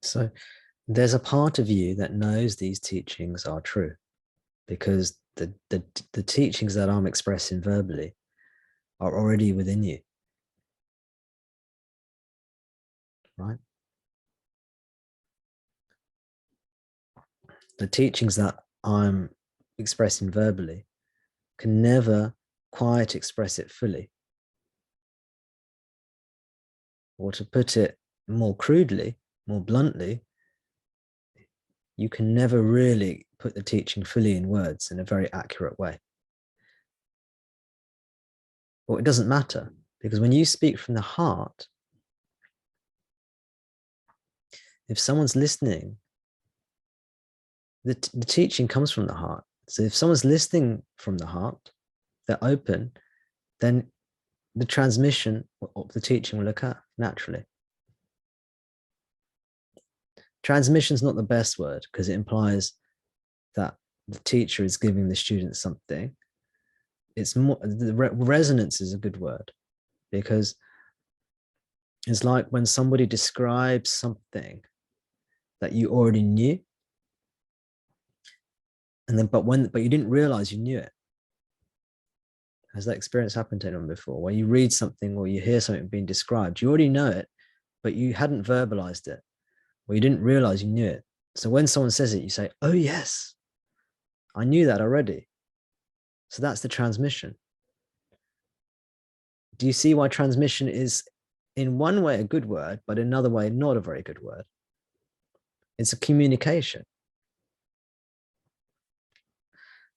So there's a part of you that knows these teachings are true, because the teachings that I'm expressing verbally are already within you, right? The teachings that I'm expressing verbally can never quite express it fully. Or to put it more crudely, more bluntly, you can never really put the teaching fully in words in a very accurate way. Well, it doesn't matter, because when you speak from the heart, if someone's listening, the teaching comes from the heart. So if someone's listening from the heart, they're open, then the transmission of the teaching will occur naturally. Transmission is not the best word, because it implies that the teacher is giving the student something. It's more, the resonance is a good word, because it's like when somebody describes something that you already knew, and then but you didn't realize you knew it. Has that experience happened to anyone before, where you read something or you hear something being described, you already know it, but you hadn't verbalized it, or you didn't realize you knew it? So when someone says it, you say, oh yes, I knew that already. So that's the transmission. Do you see why transmission is in one way a good word, but in another way not a very good word? It's a communication.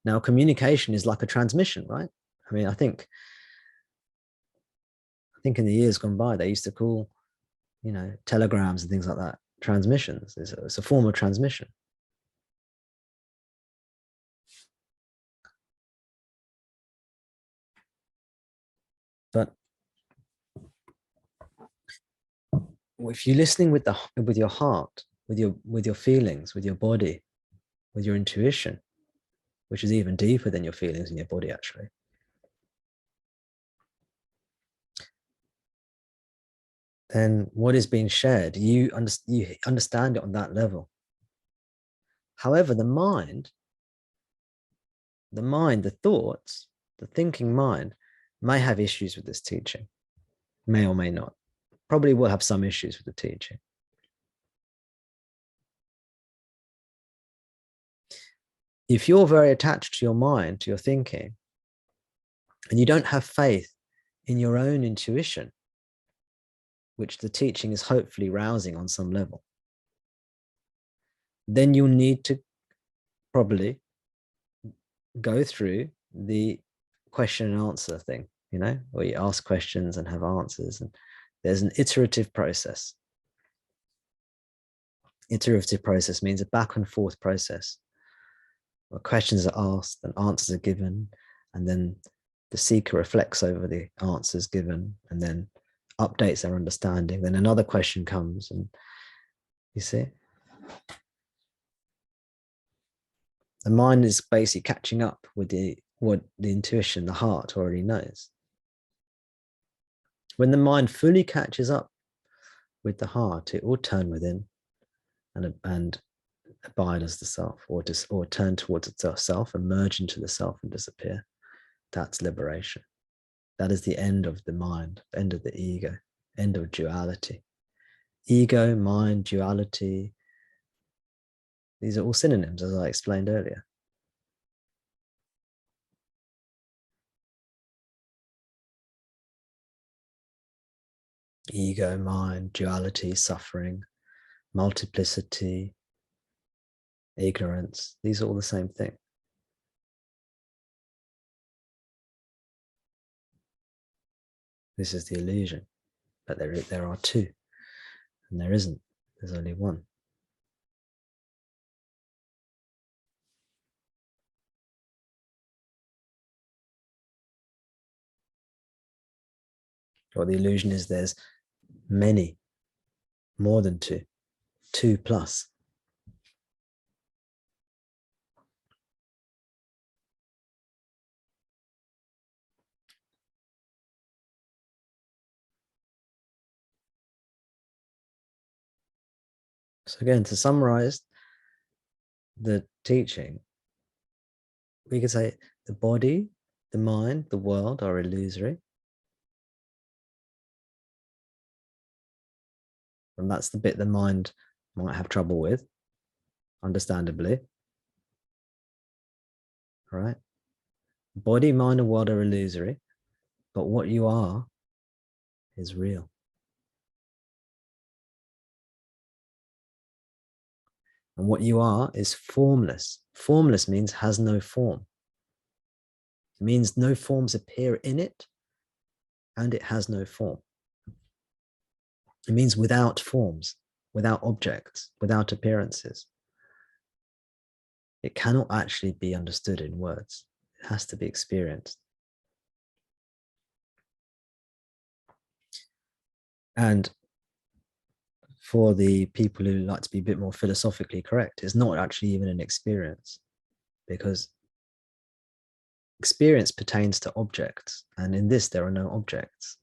Now, communication is like a transmission, right? I mean, I think in the years gone by, they used to call, telegrams and things like that transmissions. It's a form of transmission. But if you're listening with your heart, with your feelings, with your body, with your intuition, which is even deeper than your feelings and your body, actually, then what is being shared, you understand it on that level. However, the mind, the thoughts, the thinking mind may have issues with this teaching, may or may not. Probably will have some issues with the teaching. If you're very attached to your mind, to your thinking, and you don't have faith in your own intuition, which the teaching is hopefully rousing on some level, then you'll need to probably go through the question and answer thing, where you ask questions and have answers. And there's an iterative process. Iterative process means a back and forth process where questions are asked and answers are given, and then the seeker reflects over the answers given and then updates their understanding. Then another question comes, and you see, the mind is basically catching up with what the intuition, the heart already knows. When the mind fully catches up with the heart, it will turn within and abide as the self, or turn towards itself and merge into the self and disappear. That's liberation. That is the end of the mind, end of the ego, end of duality. Ego, mind, duality, these are all synonyms, as I explained earlier. Ego, mind, duality, suffering, multiplicity, ignorance, these are all the same thing. This is the illusion, but there are two, and there isn't. There's only one. Or the illusion is there's many, more than two plus. So again, to summarize the teaching, we could say the body, the mind, the world are illusory. And that's the bit the mind might have trouble with, understandably. All right. Body, mind, and world are illusory, but what you are is real. And what you are is formless. Formless means has no form. It means no forms appear in it, and it has no form. It means without forms, without objects, without appearances. It cannot actually be understood in words. It has to be experienced. And for the people who like to be a bit more philosophically correct, it's not actually even an experience, because experience pertains to objects, and in this there are no objects.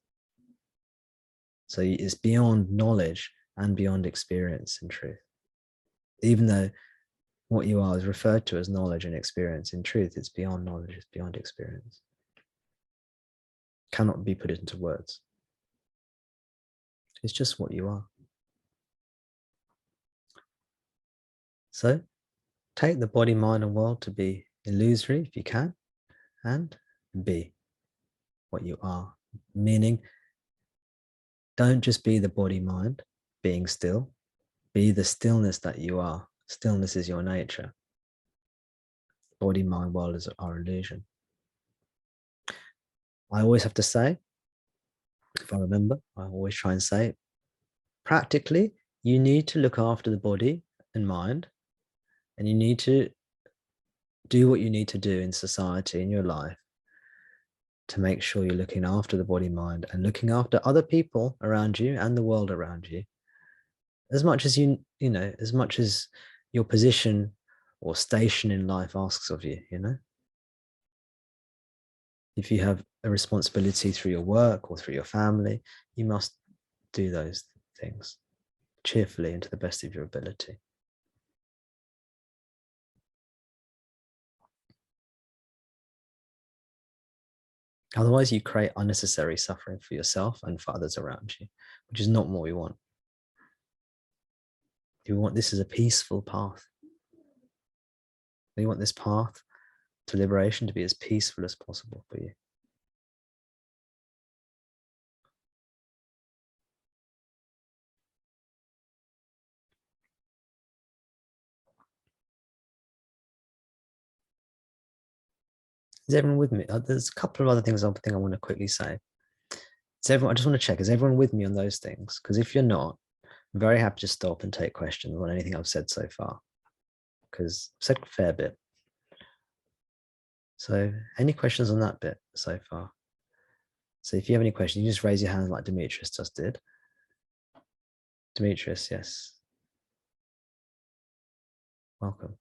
So it's beyond knowledge and beyond experience in truth. Even though what you are is referred to as knowledge and experience, in truth it's beyond knowledge, it's beyond experience. Cannot be put into words. It's just what you are. So take the body, mind, and world to be illusory if you can, and be what you are. Meaning, don't just be the body, mind, being still. Be the stillness that you are. Stillness is your nature. Body, mind, world is our illusion. I always have to say, if I remember, I always try and say, practically, you need to look after the body and mind, and you need to do what you need to do in society, in your life, to make sure you're looking after the body, mind, and looking after other people around you and the world around you, as much as as much as your position or station in life asks of you. If you have a responsibility through your work or through your family, you must do those things cheerfully and to the best of your ability. Otherwise, you create unnecessary suffering for yourself and for others around you, which is not what we want. We want this as a peaceful path. We want this path to liberation to be as peaceful as possible for you. Is everyone with me? There's a couple of other things I think I want to quickly say. I just want to check, is everyone with me on those things? Because if you're not, I'm very happy to stop and take questions on anything I've said so far, because I've said a fair bit. So any questions on that bit so far? So if you have any questions, you just raise your hand like Demetrius just did. Demetrius, yes. Welcome.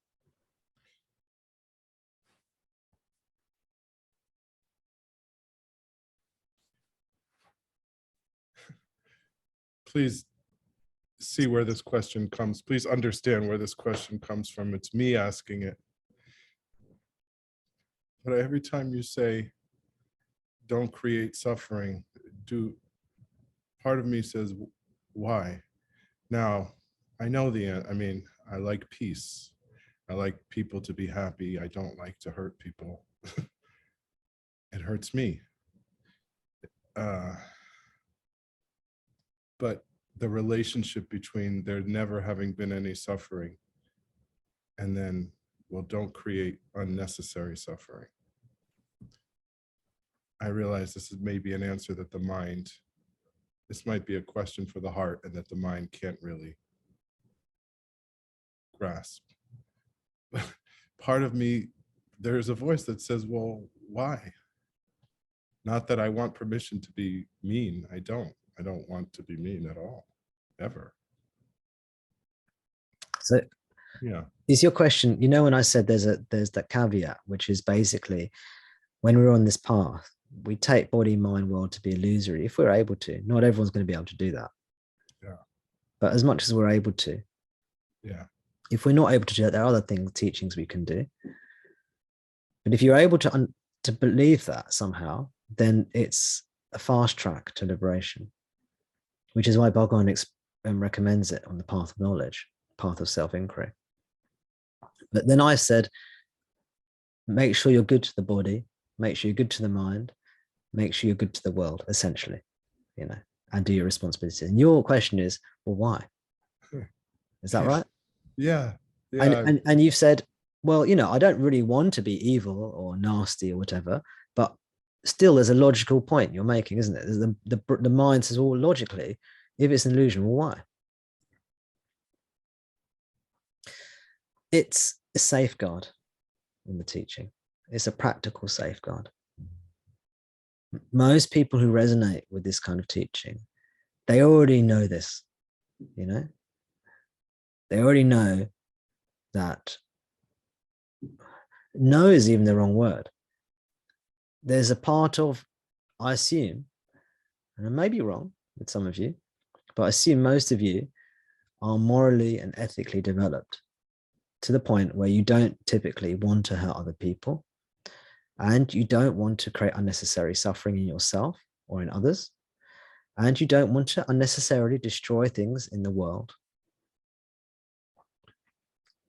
Please see where this question comes. Please understand where this question comes from. It's me asking it. But every time you say, don't create suffering, part of me says, why? Now, I know I like peace. I like people to be happy. I don't like to hurt people. It hurts me. But the relationship between there never having been any suffering and then, well, don't create unnecessary suffering. I realize this is maybe an answer that this might be a question for the heart and that the mind can't really grasp. Part of me, there's a voice that says, well, why? Not that I want permission to be mean. I don't want to be mean at all, ever. So yeah. Is your question, when I said there's that caveat, which is basically when we're on this path, we take body, mind, world to be illusory if we're able to. Not everyone's going to be able to do that. Yeah. But as much as we're able to, Yeah. If we're not able to do that, there are other teachings we can do. But if you're able to believe that somehow, then it's a fast track to liberation, which is why Bhagavan recommends it on the path of knowledge, path of self-inquiry. But then I said, make sure you're good to the body, make sure you're good to the mind, make sure you're good to the world, essentially, and do your responsibility. And your question is, well, why? Is that right? Yeah. Yeah. And you've said, well, I don't really want to be evil or nasty or whatever, but still there's a logical point you're making, isn't it? The mind says, well, logically, if it's an illusion, well, why? It's a safeguard in the teaching. It's a practical safeguard. Most people who resonate with this kind of teaching, they already know this, they already know that know is even the wrong word. There's a part of, I assume, and I may be wrong with some of you, but I assume most of you are morally and ethically developed to the point where you don't typically want to hurt other people, and you don't want to create unnecessary suffering in yourself or in others, and you don't want to unnecessarily destroy things in the world.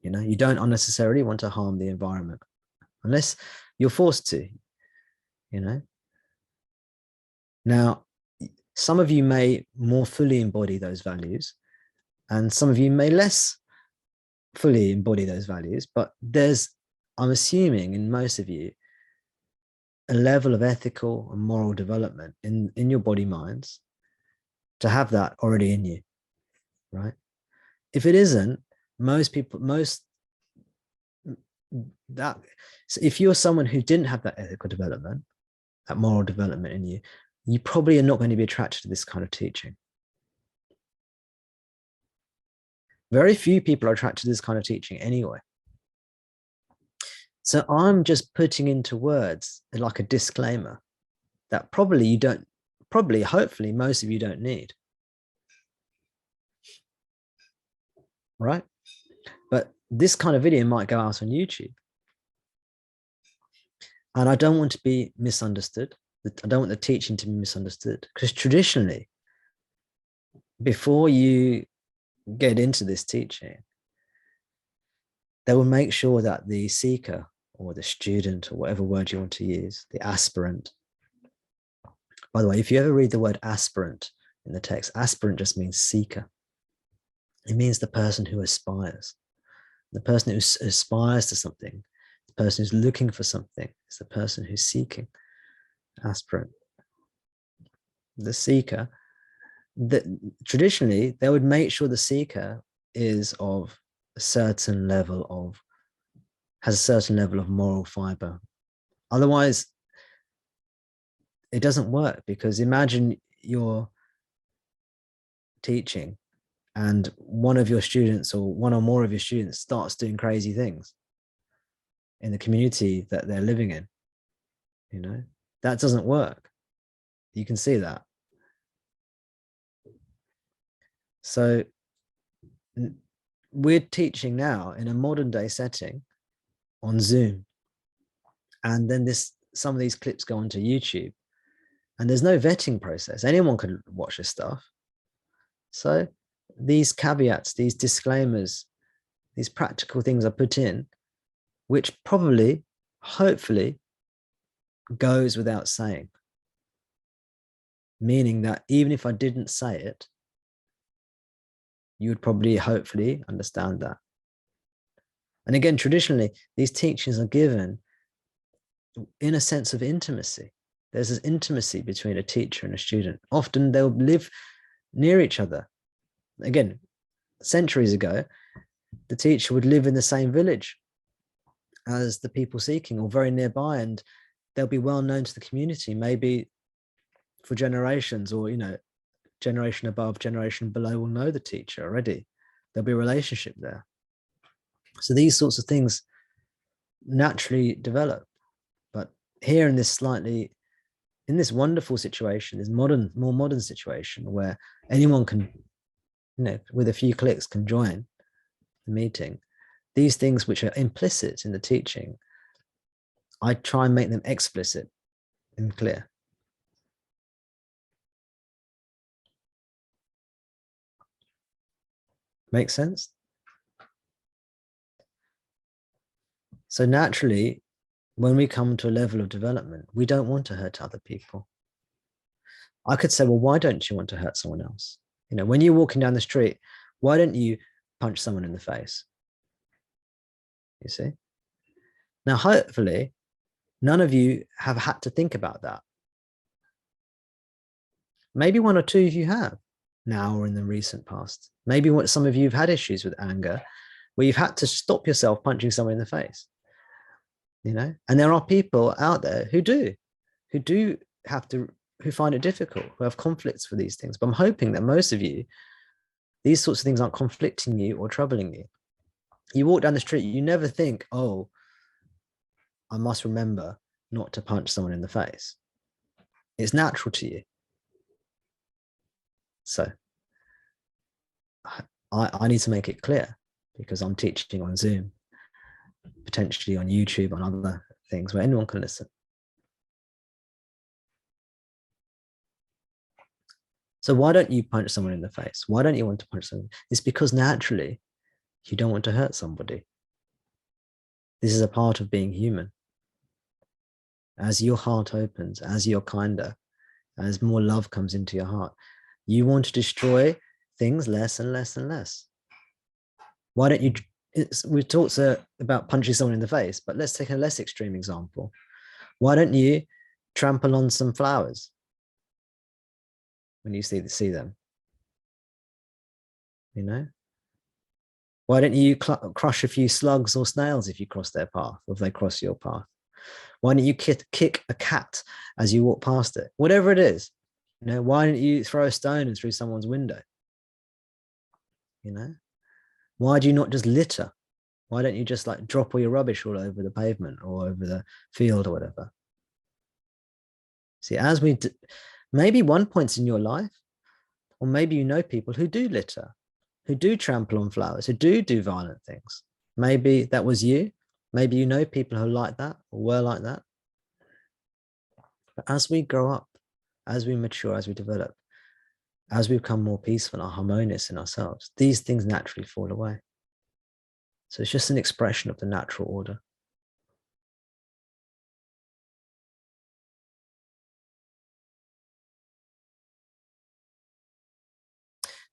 You don't unnecessarily want to harm the environment unless you're forced to, Now, some of you may more fully embody those values, and some of you may less fully embody those values, but I'm assuming in most of you, a level of ethical and moral development in your body minds to have that already in you, right? If it isn't, so if you're someone who didn't have that ethical development, that moral development in you, you probably are not going to be attracted to this kind of teaching. Very few people are attracted to this kind of teaching anyway. So I'm just putting into words like a disclaimer that hopefully most of you don't need. Right? But this kind of video might go out on YouTube. And I don't want to be misunderstood. I don't want the teaching to be misunderstood, because traditionally, before you get into this teaching, they will make sure that the seeker or the student, or whatever word you want to use, the aspirant. By the way, if you ever read the word aspirant in the text, aspirant just means seeker. It means the person who aspires. The person who aspires to something, the person who's looking for something, is the person who's seeking. Aspirant. The seeker, traditionally, they would make sure the seeker is of a certain level has a certain level of moral fiber. Otherwise, it doesn't work, because imagine you're teaching and one of your students or one or more of your students starts doing crazy things in the community that they're living in. That doesn't work. You can see that. So we're teaching now in a modern day setting on Zoom. And then some of these clips go onto YouTube, and there's no vetting process. Anyone can watch this stuff. So these caveats, these disclaimers, these practical things are put in, which probably, hopefully, goes without saying. Meaning that even if I didn't say it, you would probably, hopefully, understand that. And again, traditionally, these teachings are given in a sense of intimacy. There's this intimacy between a teacher and a student. Often they'll live near each other. Again, centuries ago, the teacher would live in the same village as the people seeking, or very nearby, and they'll be well known to the community, maybe for generations, or generation above, generation below will know the teacher already. There'll be a relationship there. So these sorts of things naturally develop. But here in this wonderful situation, this more modern situation where anyone can, with a few clicks can join, the meeting, these things which are implicit in the teaching, I try and make them explicit and clear. Make sense? So naturally, when we come to a level of development, we don't want to hurt other people. I could say, well, why don't you want to hurt someone else? You know, when you're walking down the street, why don't you punch someone in the face? You see? Now, hopefully, none of you have had to think about that. Maybe one or two of you have now or in the recent past. Maybe some of you have had issues with anger where you've had to stop yourself punching someone in the face. You know, and there are people out there who find it difficult, who have conflicts with these things. But I'm hoping that most of you, these sorts of things aren't conflicting you or troubling you. You walk down the street, you never think, oh, I must remember not to punch someone in the face. It's natural to you. So I need to make it clear because I'm teaching on Zoom, potentially on YouTube, on other things where anyone can listen. So why don't you punch someone in the face? Why don't you want to punch someone? It's because naturally you don't want to hurt somebody. This is a part of being human. As your heart opens, as you're kinder, as more love comes into your heart, you want to destroy things less and less and less. Why don't you, we've talked about punching someone in the face, but let's take a less extreme example. Why don't you trample on some flowers when you see them? You know? Why don't you crush a few slugs or snails if you cross their path, or if they cross your path? Why don't you kick a cat as you walk past it? Whatever it is, you know, why don't you throw a stone in through someone's window? You know, why do you not just litter? Why don't you just like drop all your rubbish all over the pavement or over the field or whatever? See, as we maybe one point in your life, or maybe you know people who do litter, who do trample on flowers, who do violent things. Maybe that was you. Maybe you know people who are like that or were like that. But as we grow up, as we mature, as we develop, as we become more peaceful and harmonious in ourselves, these things naturally fall away. So it's just an expression of the natural order.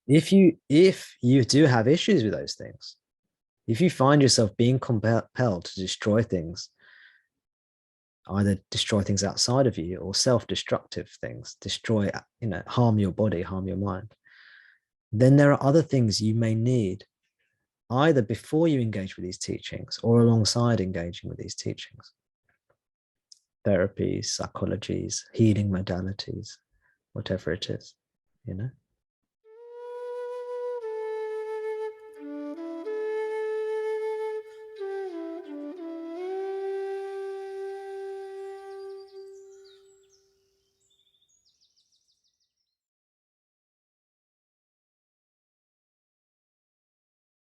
If you do have issues with those things, if you find yourself being compelled to destroy things, either destroy things outside of you or self-destructive things, harm your body, harm your mind, then there are other things you may need either before you engage with these teachings or alongside engaging with these teachings. Therapies, psychologies, healing modalities, whatever it is, you know.